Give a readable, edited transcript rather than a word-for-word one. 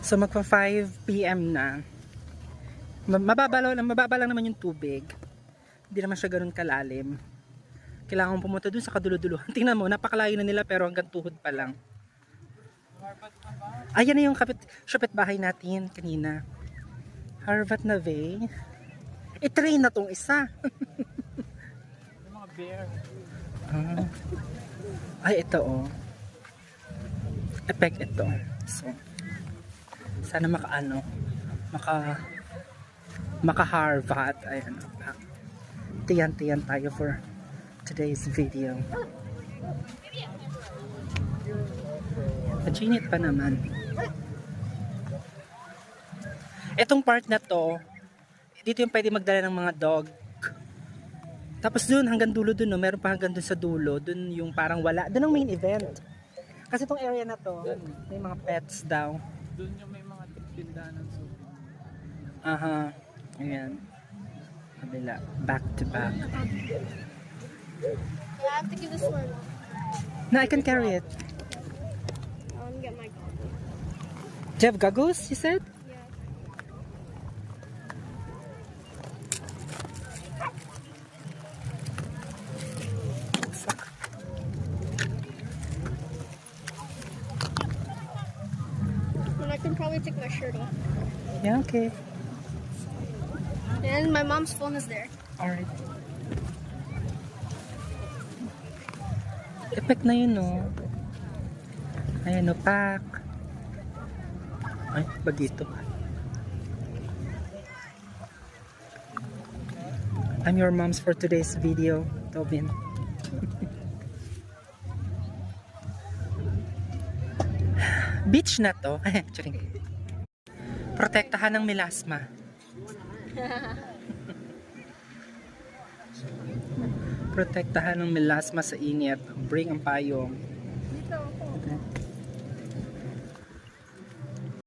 So magpa 5 PM na. Mababa lang naman yung tubig. Hindi naman siya ganoon kalalim. Kailangan mong pumunta dun sa kaduluduluhan. Tingnan mo, napakalayo na nila pero hanggang tuhod pa lang. Ayan na yung bahay natin kanina. Harvat na Bay. I-train na tong isa. Yung mga bear. Ay, ito oh. Effect ito. So, sana maka-harvat. Ayan. Tiyan tayo for today's video. Majinit pa naman. Etong part na to, dito yung pwede magdala ng mga dog. Tapos dun, hanggang dulo dun, no? Meron pa hanggang dun sa dulo. Dun yung parang wala. Dun ang main event. Kasi itong area na to, may mga pets daw. Doon yung may mga tindahan ng soup. Aha. Ayan. Kabila. Back to back. I have to give this one. No, I can carry it. I want to get my goggles. Do you have goggles, you said? Yeah. And I can probably take my shirt off. Yeah, okay. And my mom's phone is there. Alright. Effect na yun, no? Ayan, no, pack. Ay, bagito. I'm your moms for today's video, Tobin. Beach na to. Charing. Protektahan ng melasma. Protektahan ng melasma sa init. Bring ang payong. Dito ako.